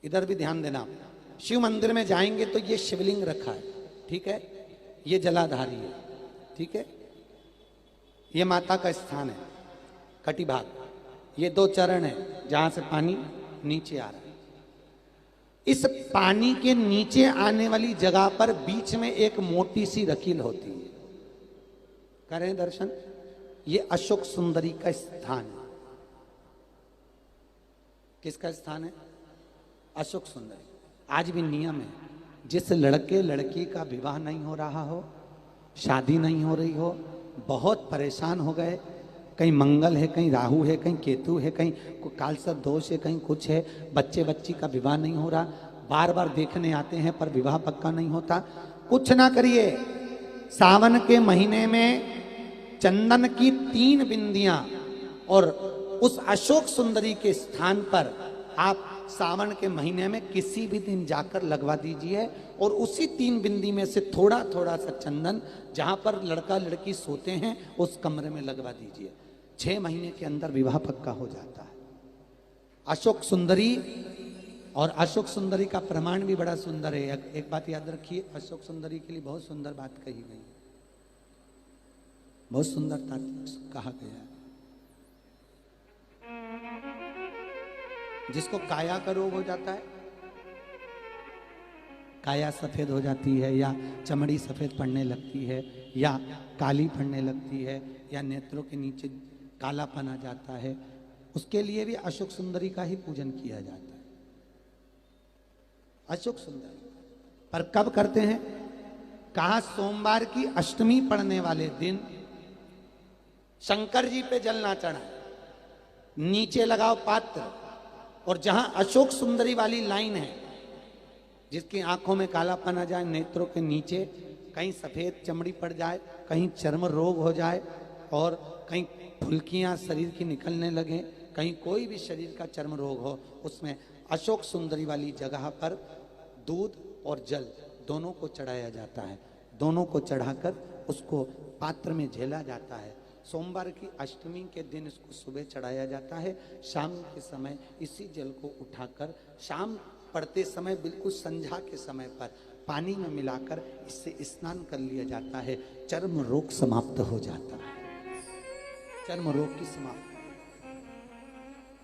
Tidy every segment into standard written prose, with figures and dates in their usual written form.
इधर भी ध्यान देना। शिव मंदिर में जाएंगे तो ये शिवलिंग रखा है, ठीक है, ये जलाधारी है, ठीक है, ये माता का स्थान है कटिभाग, ये 2 चरण है जहां से पानी नीचे आ रहा है। इस पानी के नीचे आने वाली जगह पर बीच में एक मोटी सी रकील होती है, करें दर्शन। ये अशोक सुंदरी का स्थान है। किसका स्थान है? अशोक सुंदरी। आज भी नियम है, जिस लड़के लड़की का विवाह नहीं हो रहा हो, शादी नहीं हो रही हो, बहुत परेशान हो गए, कहीं मंगल है, कहीं राहु है, कहीं केतु है, कहीं कालसर्प दोष है, कहीं कुछ है, बच्चे बच्ची का विवाह नहीं हो रहा, बार बार देखने आते हैं पर विवाह पक्का नहीं होता, कुछ ना करिए। सावन के महीने में चंदन की 3 बिंदियां और उस अशोक सुंदरी के स्थान पर आप सावन के महीने में किसी भी दिन जाकर लगवा दीजिए और उसी 3 बिंदी में से थोड़ा थोड़ा सा चंदन जहां पर लड़का लड़की सोते हैं उस कमरे में लगवा दीजिए। 6 महीने के अंदर विवाह पक्का हो जाता है। अशोक सुंदरी, और अशोक सुंदरी का प्रमाण भी बड़ा सुंदर है। एक बात याद रखिए, अशोक सुंदरी के लिए बहुत सुंदर बात कही गई, बहुत सुंदरता कहा गया है। जिसको काया का रोग हो जाता है, काया सफेद हो जाती है या चमड़ी सफेद पड़ने लगती है या काली पड़ने लगती है या नेत्रों के नीचे कालापन आ जाता है, उसके लिए भी अशोक सुंदरी का ही पूजन किया जाता है। अशोक सुंदरी पर कब करते हैं? कहा सोमवार की अष्टमी पड़ने वाले दिन शंकर जी पे जल ना चढ़ा, नीचे लगाओ पात्र, और जहां अशोक सुंदरी वाली लाइन है, जिसकी आंखों में कालापन आ जाए, नेत्रों के नीचे कहीं सफेद चमड़ी पड़ जाए, कहीं चर्म रोग हो जाए और कहीं फुल्कियां शरीर की निकलने लगे, कहीं कोई भी शरीर का चर्म रोग हो, उसमें अशोक सुंदरी वाली जगह पर दूध और जल दोनों को चढ़ाया जाता है। दोनों को चढ़ाकर उसको पात्र में झेला जाता है। सोमवार की अष्टमी के दिन इसको सुबह चढ़ाया जाता है। शाम के समय इसी जल को उठाकर शाम पड़ते समय बिल्कुल संध्या के समय पर पानी में मिलाकर इससे स्नान कर लिया जाता है। चर्म रोग समाप्त हो जाता है। चर्म रोग की समाप्ति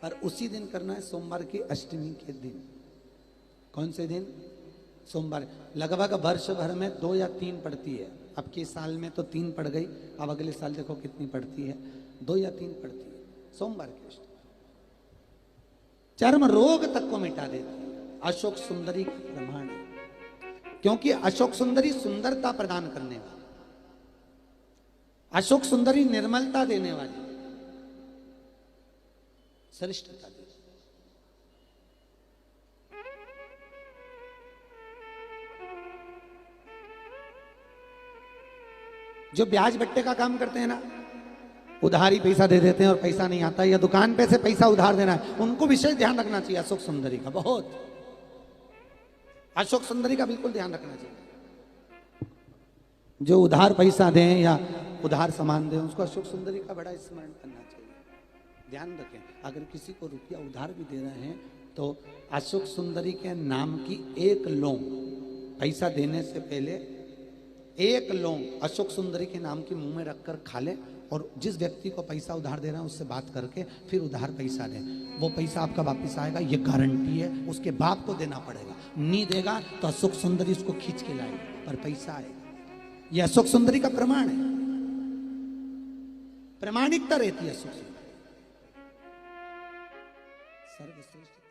पर उसी दिन करना है, सोमवार की अष्टमी के दिन। कौन से दिन? सोमवार। लगभग वर्ष भर में 2 या 3 पड़ती है। अब के साल में तो 3 पड़ गई, अब अगले साल देखो कितनी पड़ती है, 2 या 3 पड़ती है सोमवार की अष्टमी। चर्म रोग तक को मिटा देती है। अशोक सुंदरी का प्रमाण है, क्योंकि अशोक सुंदरी सुंदरता प्रदान करने वाली, अशोक सुंदरी निर्मलता देने वाली, श्रेष्ठता देती। जो ब्याज बट्टे का काम करते हैं ना, उधारी पैसा दे देते हैं और पैसा नहीं आता, या दुकान पे से पैसा उधार देना है, उनको विशेष ध्यान रखना चाहिए अशोक सुंदरी का। बहुत अशोक सुंदरी का बिल्कुल ध्यान रखना चाहिए। जो उधार पैसा दें या उधार सामान दें, उसको अशोक सुंदरी का बड़ा स्मरण करना चाहिए। ध्यान रखें, अगर किसी को रुपया उधार भी दे रहे हैं तो अशोक सुंदरी के नाम की 1 लौंग पैसा देने से पहले 1 लौंग अशोक सुंदरी के नाम की मुंह में रखकर खा ले, और जिस व्यक्ति को पैसा उधार दे रहा है उससे बात करके फिर उधार पैसा दे। वो पैसा आपका वापस आएगा, ये गारंटी है। उसके बाप को देना पड़ेगा, नहीं देगा तो अशोक सुंदरी उसको खींच के लाएगी, पर पैसा आएगा। ये अशोक सुंदरी का प्रमाण है, प्रामाणिकता रहती है अशोक सुंदरी। सर्वश्रेष्ठ।